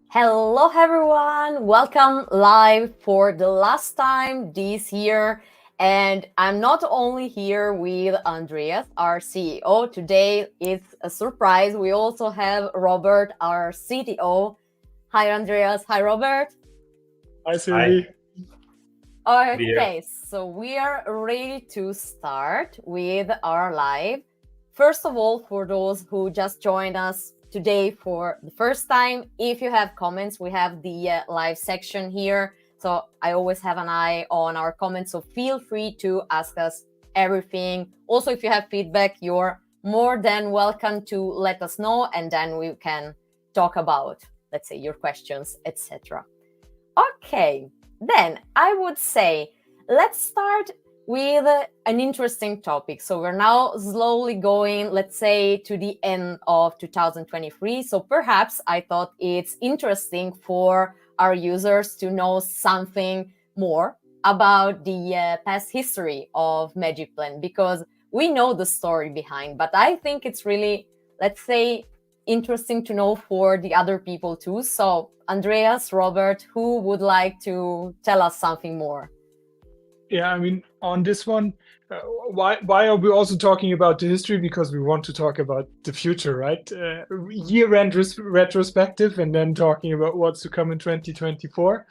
Hello, everyone. Welcome live for the last time this year. And I'm not only here with Andreas, our CEO. Today it's a surprise. We also have Robert, our CTO. Hi, Andreas. Hi, Robert. Hi, Sylvie. Okay, so we are ready to start with our live. First of all, for those who just joined us today for the first time, if you have comments, we have the live section here. So I always have an eye on our comments. So feel free to ask us everything. Also, if you have feedback, you're more than welcome to let us know, and then we can talk about, let's say, your questions, etc. Okay, then I would say let's start with an interesting topic. So we're now slowly going, let's say, to the end of 2023. So perhaps I thought it's interesting for our users to know something more about the past history of magicplan, because we know the story behind, but I think it's really, let's say, interesting to know for the other people too. So Andreas, Robert, who would like to tell us something more? Yeah, I mean, on this one, why are we also talking about the history? Because we want to talk about the future, right? Year-end retrospective, and then talking about what's to come in 2024.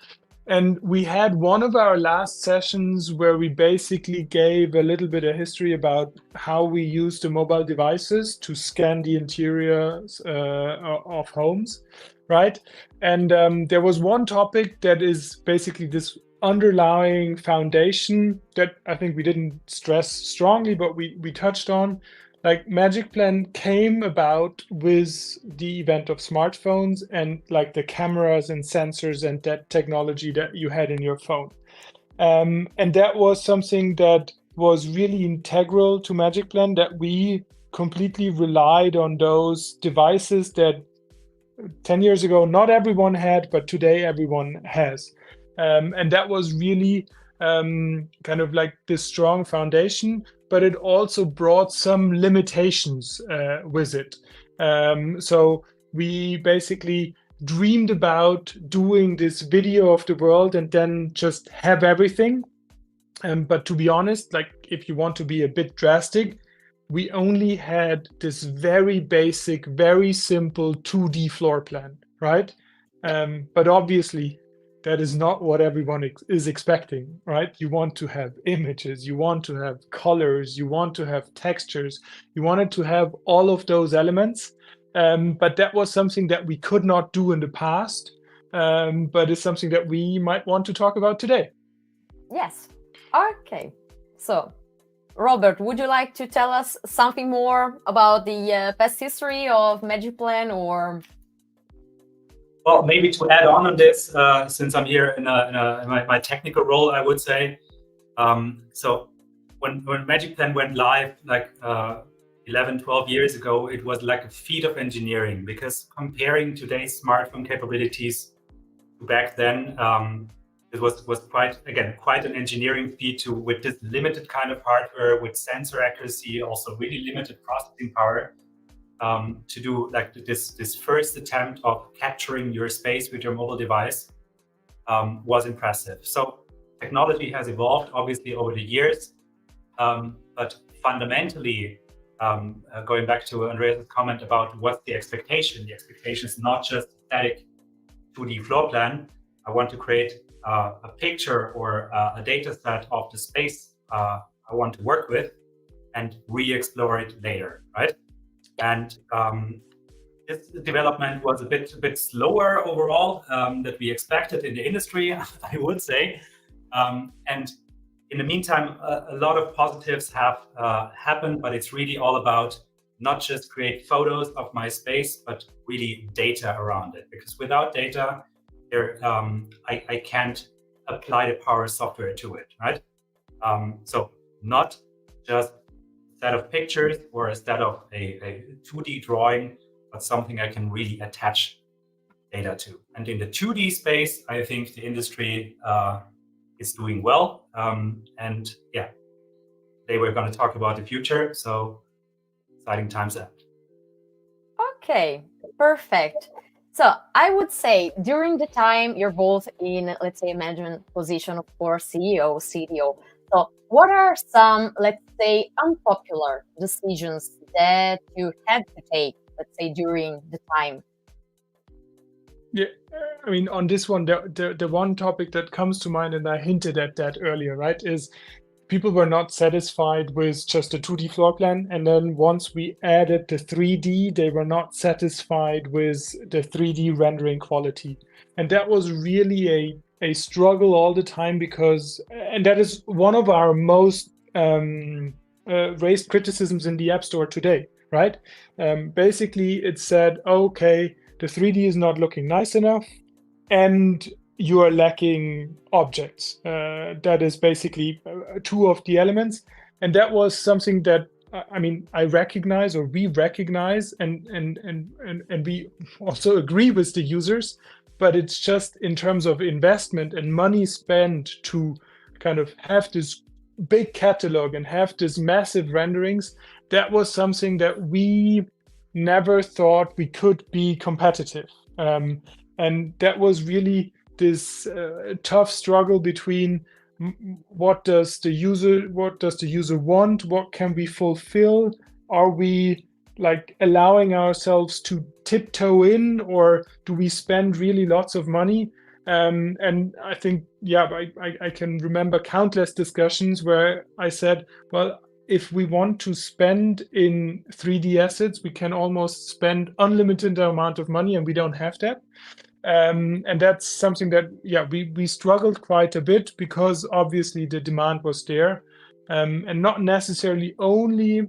And we had one of our last sessions where we basically gave a little bit of history about how we use the mobile devices to scan the interiors of homes, right? And there was one topic that is basically this underlying foundation that I think we didn't stress strongly, but we touched on. Like magicplan came about with the event of smartphones and like the cameras and sensors and that technology that you had in your phone. And that was something that was really integral to magicplan, that we completely relied on those devices that 10 years ago not everyone had, but today everyone has. And that was really kind of like this strong foundation, but it also brought some limitations with it. So we basically dreamed about doing this video of the world and then just have everything. But to be honest, like if you want to be a bit drastic, we only had this very basic, very simple 2D floor plan, right? But obviously, that is not what everyone is expecting, right? You want to have images, you want to have colors, you want to have textures, you wanted to have all of those elements. But that was something that we could not do in the past, but it's something that we might want to talk about today. Yes. Okay. So, Robert, would you like to tell us something more about the past history of magicplan, or? Well, maybe to add on this, since I'm here in my technical role, I would say. So when magicplan went live, like 11, 12 years ago, it was like a feat of engineering, because comparing today's smartphone capabilities to back then, it was quite an engineering feat with this limited kind of hardware, with sensor accuracy, also really limited processing power. To do like this first attempt of capturing your space with your mobile device was impressive. So technology has evolved obviously over the years, but fundamentally, going back to Andreas' comment about what's the expectation is not just static 2D floor plan. I want to create a picture or a data set of the space I want to work with and re-explore it later, right? And this development was a bit slower overall that we expected in the industry, I would say. And in the meantime, a lot of positives have happened, but it's really all about not just create photos of my space, but really data around it. Because without data, I can't apply the power software to it, right? So not just set of pictures or a set of a 2D drawing, but something I can really attach data to. And in the 2D space, I think the industry is doing well. And yeah, today we're going to talk about the future. So exciting times ahead. Okay, perfect. So I would say during the time you're both in, let's say, a management position, of course, CEO, CTO. So what are some, let's say, unpopular decisions that you had to take, let's say, during the time? Yeah, I mean, on this one, the one topic that comes to mind, and I hinted at that earlier, right, is people were not satisfied with just a 2D floor plan. And then once we added the 3D, they were not satisfied with the 3D rendering quality. And that was really a struggle all the time because, and that is one of our most raised criticisms in the App Store today, right? Basically, it said, okay, the 3D is not looking nice enough, and you are lacking objects. That is basically two of the elements. And that was something that I mean, I recognize, or we recognize, and we also agree with the users, but it's just in terms of investment and money spent to kind of have this big catalog and have this massive renderings. That was something that we never thought we could be competitive. And that was really this tough struggle between what does the user want, what can we fulfill, are we like allowing ourselves to tiptoe in, or do we spend really lots of money? And I think, yeah, I can remember countless discussions where I said, well, if we want to spend in 3D assets, we can almost spend unlimited amount of money, and we don't have that. And that's something that, yeah, we struggled quite a bit, because obviously the demand was there, and not necessarily only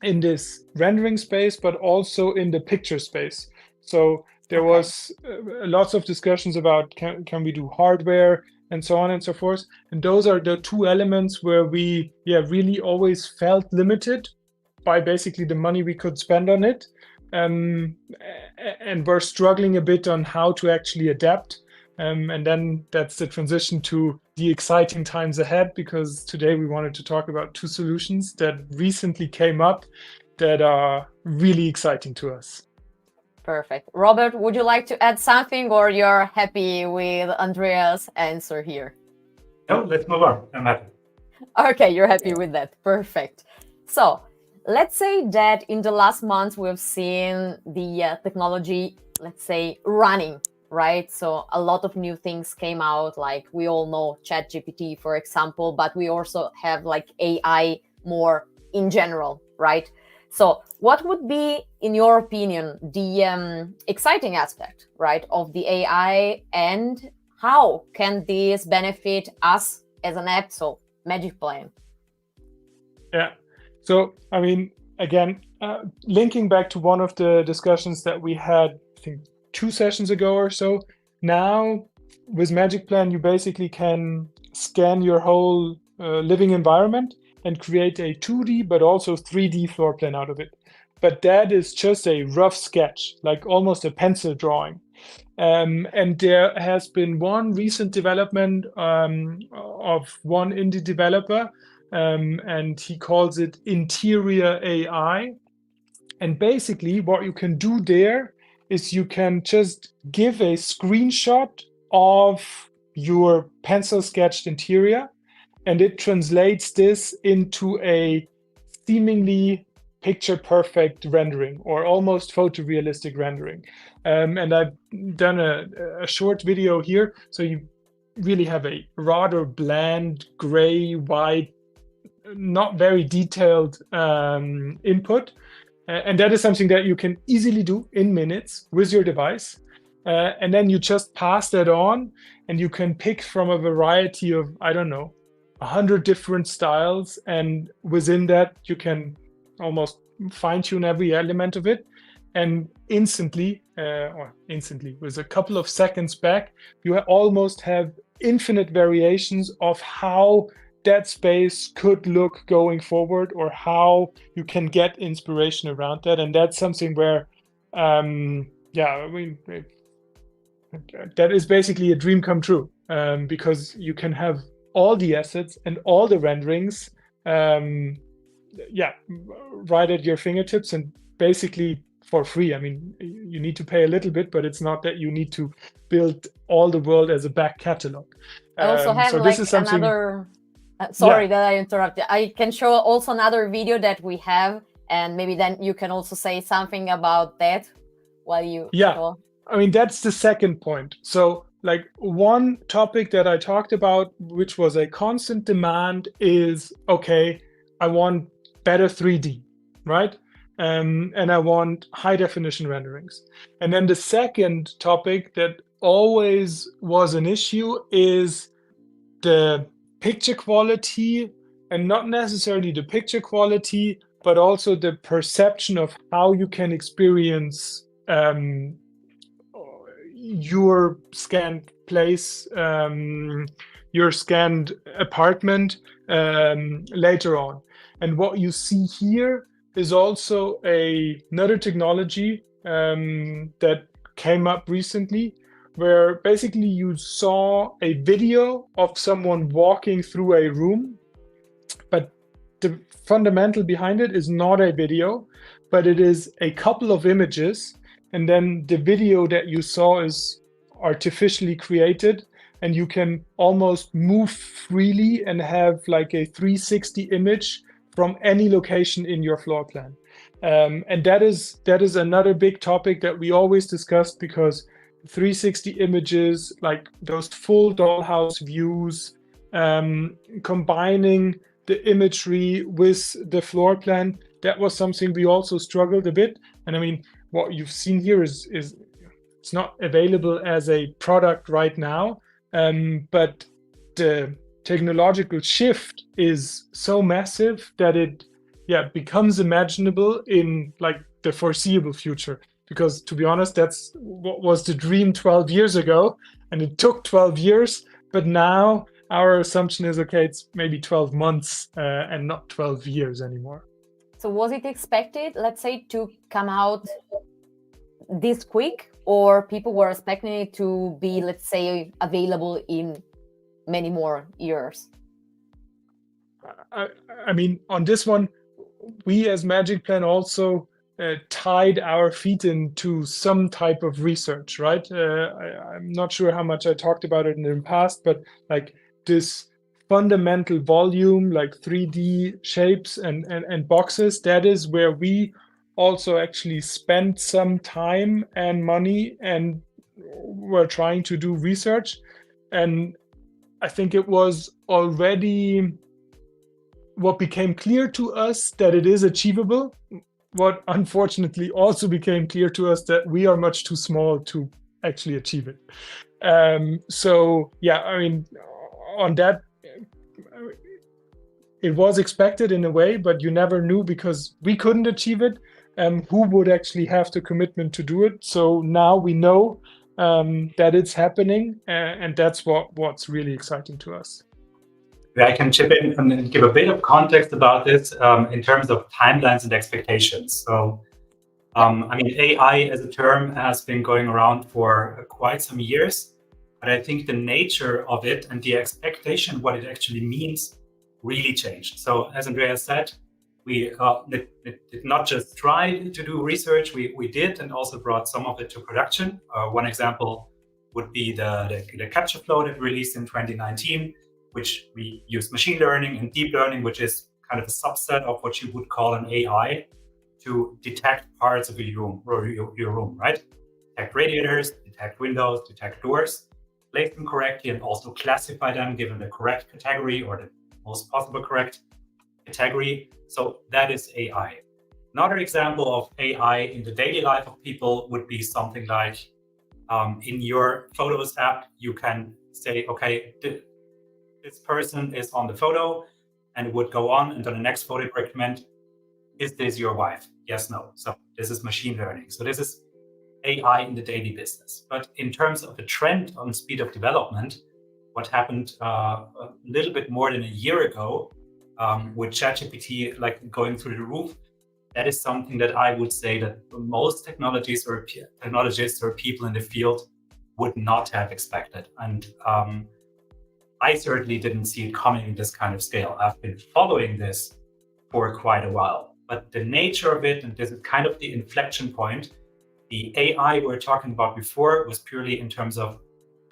in this rendering space, but also in the picture space. So there was lots of discussions about can we do hardware and so on and so forth. And those are the two elements where we, yeah, really always felt limited by basically the money we could spend on it. And we're struggling a bit on how to actually adapt. And then that's the transition to the exciting times ahead, because today we wanted to talk about two solutions that recently came up that are really exciting to us. Perfect. Robert, would you like to add something, or you're happy with Andreas' answer here? No, let's move on. I'm happy. Okay, you're happy with that. Perfect. So let's say that in the last months we've seen the technology, let's say, running, right? So a lot of new things came out, like we all know ChatGPT, for example, but we also have like AI more in general, right? So what would be, in your opinion, the exciting aspect, right, of the AI, and how can this benefit us as an app, so magicplan? Yeah. So, I mean, again, linking back to one of the discussions that we had, I think 2 sessions ago or so, now with magicplan, you basically can scan your whole living environment and create a 2D but also 3D floor plan out of it. But that is just a rough sketch, like almost a pencil drawing. And there has been one recent development of one indie developer, and he calls it interior AI. And basically what you can do there is you can just give a screenshot of your pencil sketched interior, and it translates this into a seemingly picture perfect rendering, or almost photorealistic rendering. And I've done a short video here. So you really have a rather bland gray, white, not very detailed input. And that is something that you can easily do in minutes with your device. And then you just pass that on, and you can pick from a variety of, I don't know, 100 different styles. And within that, you can almost fine tune every element of it. And instantly, with a couple of seconds back, you almost have infinite variations of how that space could look going forward, or how you can get inspiration around that. And that's something where, yeah, I mean, that is basically a dream come true, because you can have all the assets and all the renderings, yeah, right at your fingertips, and basically for free. I mean, you need to pay a little bit, but it's not that you need to build all the world as a back catalog. I also have so this is something. Another. Sorry that I interrupted. I can show also another video that we have, and maybe then you can also say something about that while you. Show. I mean, that's the second point. So like one topic that I talked about, which was a constant demand, is okay, I want better 3D, right? And I want high definition renderings. And then the second topic that always was an issue is the picture quality, and not necessarily the picture quality, but also the perception of how you can experience your scanned place, your scanned apartment later on. And what you see here is also another technology that came up recently, where basically you saw a video of someone walking through a room, but the fundamental behind it is not a video, but it is a couple of images. And then the video that you saw is artificially created, and you can almost move freely and have like a 360 image from any location in your floor plan. And that is another big topic that we always discuss, because 360 images, like those full dollhouse views, combining the imagery with the floor plan, that was something we also struggled a bit. And I mean, what you've seen here is it's not available as a product right now, but the technological shift is so massive that it becomes imaginable in like the foreseeable future. Because to be honest, that's what was the dream 12 years ago, and it took 12 years, but now our assumption is, okay, it's maybe 12 months and not 12 years anymore. So was it expected, let's say, to come out this quick, or people were expecting it to be, let's say, available in many more years? I mean, on this one, we as magicplan also tied our feet into some type of research, right? I'm not sure how much I talked about it in the past, but like this fundamental volume, like 3D shapes and boxes, that is where we also actually spent some time and money and were trying to do research. And I think it was already what became clear to us that it is achievable. What unfortunately also became clear to us that we are much too small to actually achieve it. So yeah, I mean, on that, it was expected in a way, but you never knew, because we couldn't achieve it. Who would actually have the commitment to do it? So now we know that it's happening, and that's what's really exciting to us. I can chip in and give a bit of context about this in terms of timelines and expectations. So, I mean, AI as a term has been going around for quite some years, but I think the nature of it and the expectation, what it actually means, really changed. So, as Andreas said, we did not just try to do research, we did, and also brought some of it to production. One example would be the capture flow that we released in 2019, which we use machine learning and deep learning, which is kind of a subset of what you would call an AI, to detect parts of your room, right? Detect radiators, detect windows, detect doors, place them correctly, and also classify them given the correct category or the most possible correct category. So that is AI. Another example of AI in the daily life of people would be something like in your Photos app, you can say, okay, this person is on the photo, and it would go on, and on the next photo it recommend, is this your wife? Yes, no. So this is machine learning. So this is AI in the daily business. But in terms of the trend on speed of development, what happened a little bit more than a year ago with ChatGPT like going through the roof, that is something that I would say that most technologists or people in the field would not have expected. And I certainly didn't see it coming in this kind of scale. I've been following this for quite a while. but the nature of it, and this is kind of the inflection point, the AI we were talking about before was purely in terms of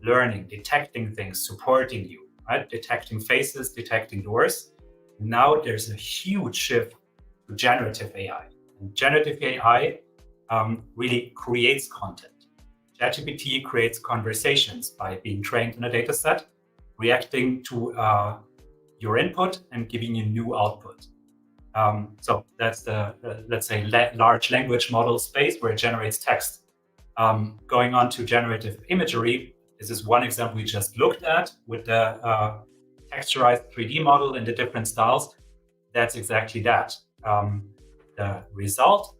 learning, detecting things, supporting you, right? Detecting faces, detecting doors. Now there's a huge shift to generative AI. And generative AI really creates content. ChatGPT creates conversations by being trained on a data set, reacting to your input and giving you new output. So that's the, let's say, large language model space where it generates text. Going on to generative imagery, this is one example we just looked at with the texturized 3D model in the different styles. That's exactly that. The result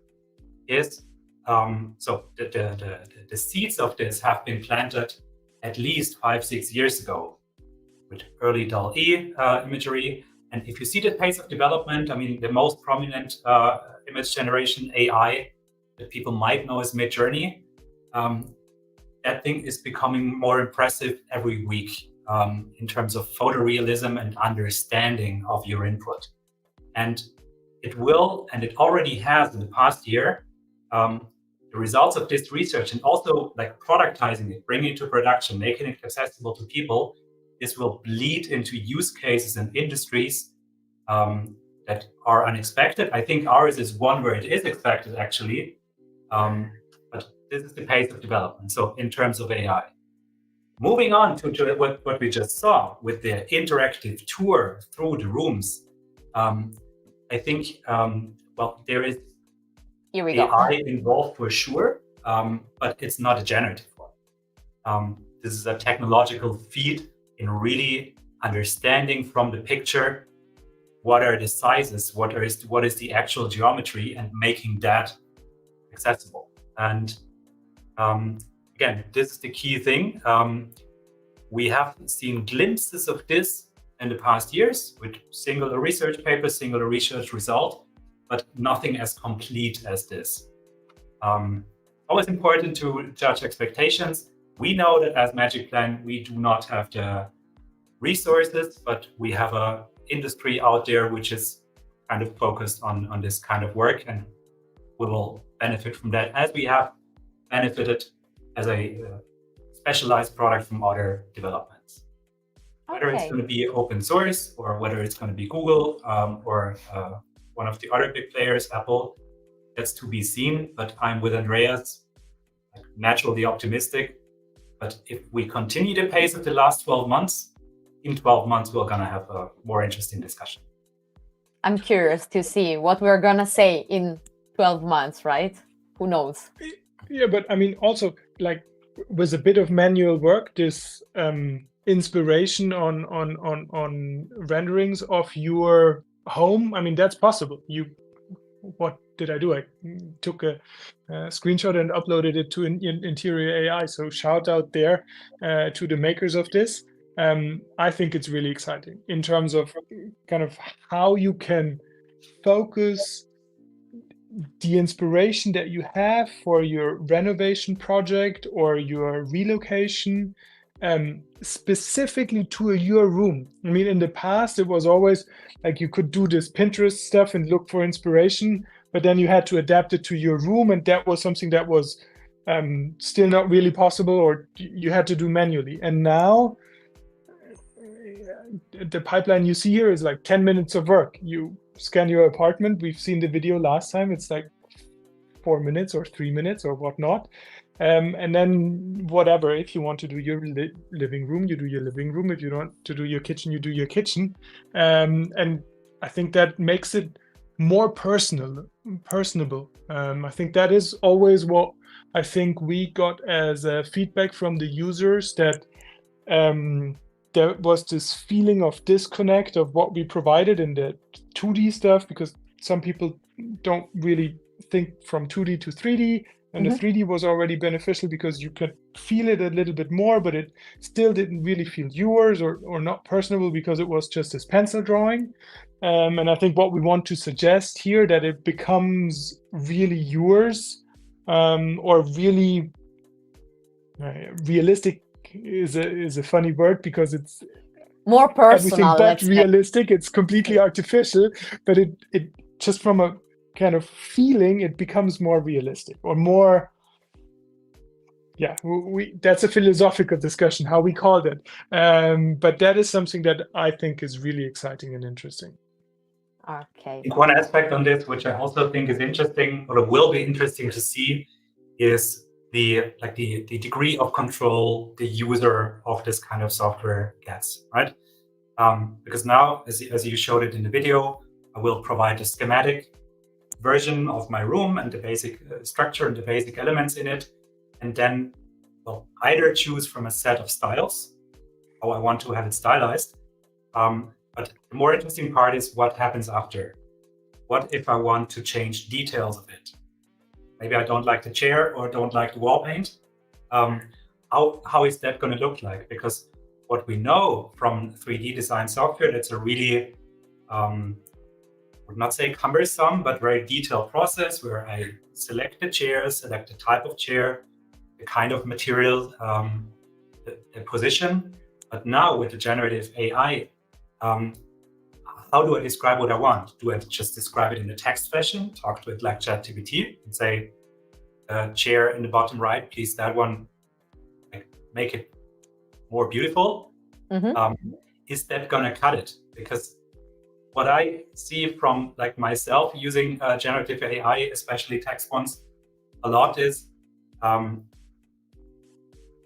is, so the seeds of this have been planted at least 5-6 years ago with early DALL-E imagery. And if you see the pace of development, I mean, the most prominent image generation AI that people might know is Midjourney. That thing is becoming more impressive every week in terms of photorealism and understanding of your input. And it will, and it already has in the past year, the results of this research and also like productizing it, bringing it to production, making it accessible to people, this will bleed into use cases and industries that are unexpected. I think ours is one where it is expected actually, but this is the pace of development. So in terms of AI. Moving on to what we just saw with the interactive tour through the rooms, I think, well, there is AI involved for sure, but it's not a generative one. This is a technological feat in really understanding from the picture what are the sizes, what is the actual geometry, and making that accessible. And again, this is the key thing. We have seen glimpses of this in the past years with singular research papers, singular research result, but nothing as complete as this. Always important to judge expectations. We know that as magicplan, we do not have the resources, but we have an industry out there which is kind of focused on this kind of work, and we will benefit from that as we have benefited as a specialized product from other developments. Whether it's going to be open source or whether it's going to be Google or one of the other big players, Apple, that's to be seen. But I'm with Andreas, naturally optimistic. But if we continue the pace of the last 12 months, in 12 months, we're going to have a more interesting discussion. I'm curious to see what we're going to say in 12 months, right? Who knows? Yeah, but I mean, also, like, with a bit of manual work, this inspiration on renderings of your home, I mean, that's possible. What did I do? I took a screenshot and uploaded it to Interior AI. So shout out there to the makers of this. I think it's really exciting in terms of kind of how you can focus the inspiration that you have for your renovation project or your relocation specifically to your room. I mean, in the past, it was always like you could do this Pinterest stuff and look for inspiration, but then you had to adapt it to your room, and that was something that was still not really possible, or you had to do manually. And now the pipeline you see here is like 10 minutes of work. You scan your apartment. We've seen the video last time. It's like 4 minutes or 3 minutes or whatnot. And then whatever, if you want to do your living room, you do your living room. If you want to do your kitchen, you do your kitchen. And I think that makes it more personable. I think that is always what I think we got as feedback from the users, that there was this feeling of disconnect of what we provided in the 2D stuff, because some people don't really think from 2D to 3D, and the 3D was already beneficial because you could feel it a little bit more, but it still didn't really feel yours or not personable because it was just this pencil drawing. And I think what we want to suggest here, that it becomes really yours, or really realistic is a funny word, because it's more personal, everything but realistic. It's completely artificial, but it just from a kind of feeling, it becomes more realistic or more. Yeah, that's a philosophical discussion how we call it, but that is something that I think is really exciting and interesting. Okay. I think one aspect on this, which I also think is interesting, or will be interesting to see, is the degree of control the user of this kind of software gets, right? Because now, as you showed it in the video, I will provide a schematic version of my room and the basic structure and the basic elements in it, and then I'll either choose from a set of styles how I want to have it stylized. But the more interesting part is what happens after. What if I want to change details of it? Maybe I don't like the chair or don't like the wall paint. How is that going to look like? Because what we know from 3D design software, that's a really, I would not say cumbersome, but very detailed process where I select the chair, select the type of chair, the kind of material, the position. But now with the generative AI, how do I describe what I want? Do I just describe it in a text fashion, talk to it like ChatGPT and say, chair in the bottom right, please, that one, like, make it more beautiful? Is that gonna cut it? Because what I see from like myself using generative AI, especially text ones, a lot is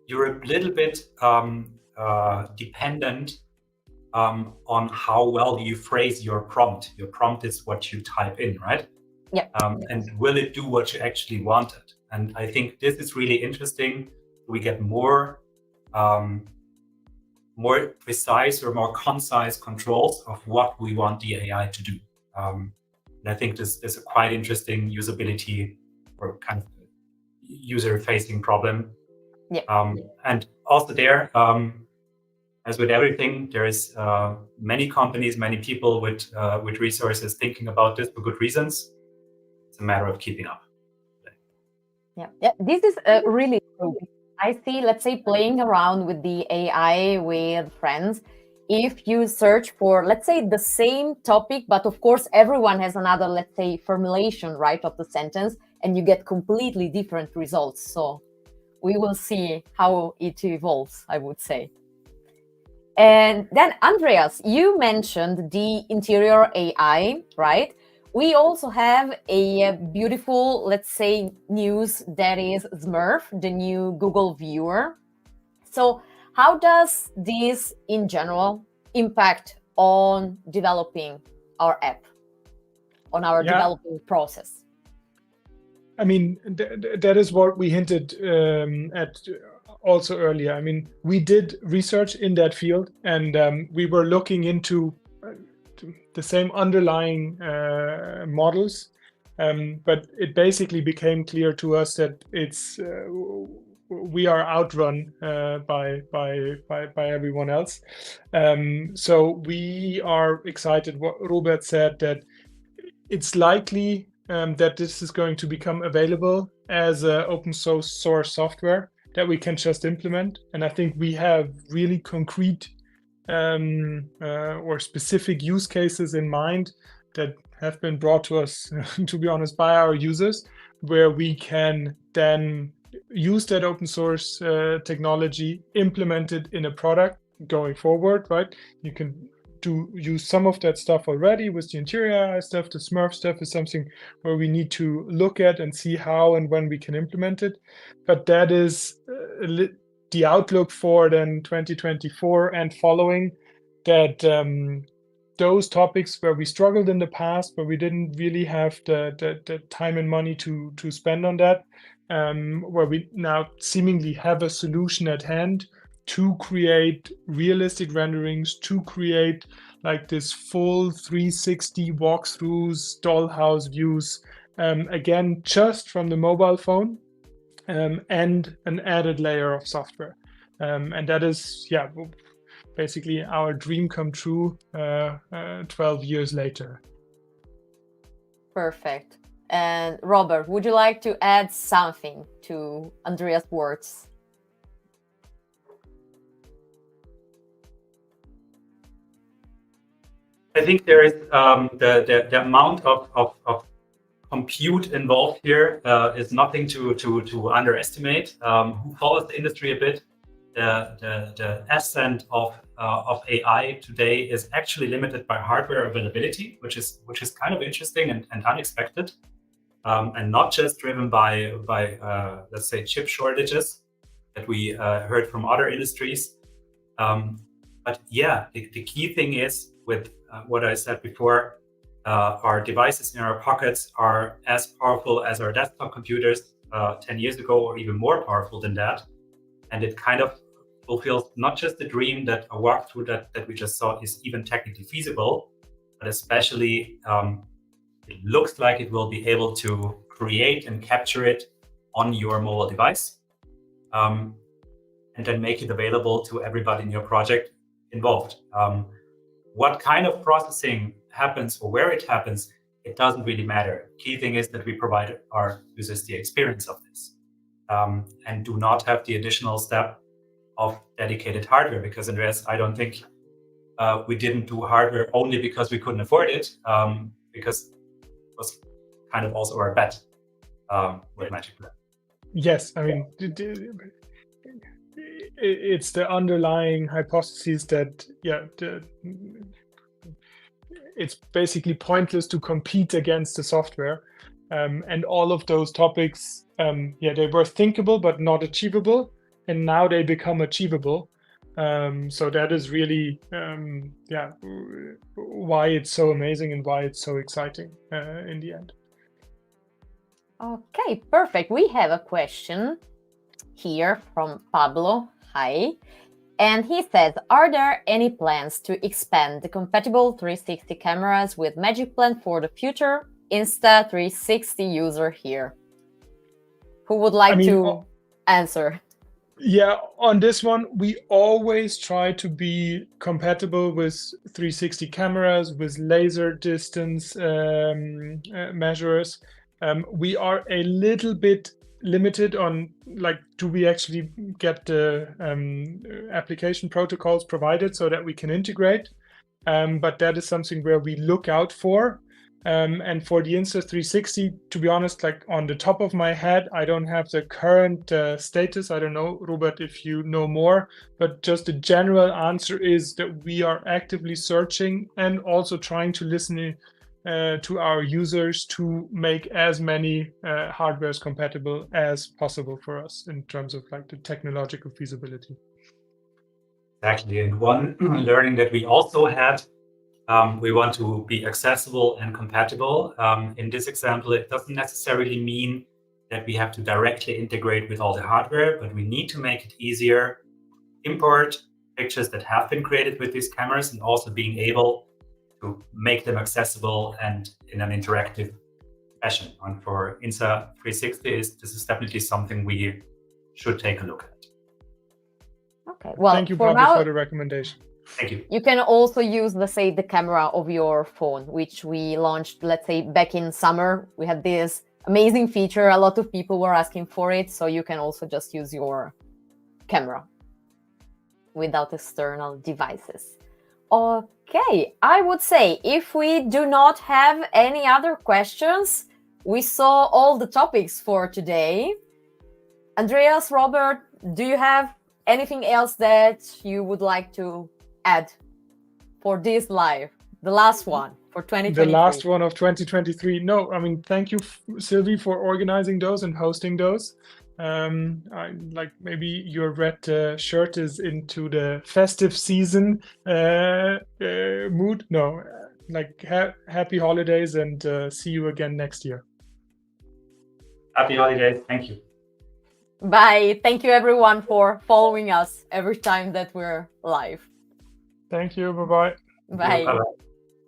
you're a little bit dependent on how well you phrase your prompt. Your prompt is what you type in, right? Yeah. And will it do what you actually wanted? And I think this is really interesting. We get more precise or more concise controls of what we want the AI to do. And I think this is a quite interesting usability or kind of user-facing problem. Yeah. And also there, as with everything, there is many companies, many people with resources thinking about this for good reasons. It's a matter of keeping up. Yeah, this is really true. I see, let's say, playing around with the AI with friends. If you search for, let's say, the same topic, but of course, everyone has another, let's say, formulation, right, of the sentence, and you get completely different results. So we will see how it evolves, I would say. And then, Andreas, you mentioned the interior AI, right? We also have a beautiful, let's say, news that is SMERF, the new Google viewer. So how does this, in general, impact on developing our app, on our developing process? I mean, that is what we hinted at also earlier. I mean, we did research in that field, and we were looking into the same underlying models, but it basically became clear to us that we are outrun by everyone else. So we are excited. What Robert said, that it's likely that this is going to become available as open source software that we can just implement. And I think we have really concrete or specific use cases in mind that have been brought to us, to be honest, by our users, where we can then use that open source technology, implement it in a product going forward, right? You can use some of that stuff already with the interior stuff. The SMERF stuff is something where we need to look at and see how and when we can implement it. But that is the outlook for then 2024 and following, that those topics where we struggled in the past, where we didn't really have the time and money to spend on that, where we now seemingly have a solution at hand to create realistic renderings, to create like this full 360 walkthroughs, dollhouse views, again, just from the mobile phone, and an added layer of software. And that is, yeah, basically our dream come true 12 years later. Perfect. And Robert, would you like to add something to Andreas' words? I think there is the amount of compute involved here is nothing to underestimate. Who follows the industry a bit, the ascent of AI today is actually limited by hardware availability, which is kind of interesting and unexpected, and not just driven by let's say chip shortages that we heard from other industries. But yeah, the key thing is with what I said before, our devices in our pockets are as powerful as our desktop computers 10 years ago, or even more powerful than that. And it kind of fulfills not just the dream that a walkthrough that we just saw is even technically feasible, but especially it looks like it will be able to create and capture it on your mobile device, and then make it available to everybody in your project involved. What kind of processing happens or where it happens, it doesn't really matter. Key thing is that we provide our users the experience of this, and do not have the additional step of dedicated hardware, because Andreas, I don't think we didn't do hardware only because we couldn't afford it, because it was kind of also our bet with magicplan. Yes, I mean, it's the underlying hypothesis that, it's basically pointless to compete against the software. And all of those topics, they were thinkable but not achievable, and now they become achievable. So that is really, why it's so amazing and why it's so exciting in the end. Okay, perfect. We have a question here from Pablo. Hi. And he says, are there any plans to expand the compatible 360 cameras with magicplan for the future? Insta360 user here. Who would like to answer? Yeah, on this one, we always try to be compatible with 360 cameras, with laser distance measurers. We are a little bit limited on, like, do we actually get the application protocols provided so that we can integrate? But that is something where we look out for. And for the Insta360, to be honest, like on the top of my head, I don't have the current status. I don't know, Robert, if you know more, but just the general answer is that we are actively searching and also trying to listen to our users to make as many hardwares compatible as possible for us in terms of like the technological feasibility. Exactly. And one learning that we also had, we want to be accessible and compatible. In this example, it doesn't necessarily mean that we have to directly integrate with all the hardware, but we need to make it easier to import pictures that have been created with these cameras, and also being able to make them accessible and in an interactive fashion. And for Insta360, this is definitely something we should take a look at. Okay, well, thank you, Pablo, for the recommendation. Thank you. You can also use, let's say, the camera of your phone, which we launched, let's say, back in summer. We had this amazing feature. A lot of people were asking for it. So you can also just use your camera without external devices. Okay, I would say if we do not have any other questions, we saw all the topics for today. Andreas, Robert, do you have anything else that you would like to add for this live, the last one for 2023? The last one of 2023. No, I mean, thank you, Sylvie, for organizing those and hosting those. Like maybe your red shirt is into the festive season mood. No, like happy holidays, and see you again next year. Happy holidays. Thank you. Bye. Thank you, everyone, for following us every time that we're live. Thank you. Bye-bye. Bye. Bye-bye.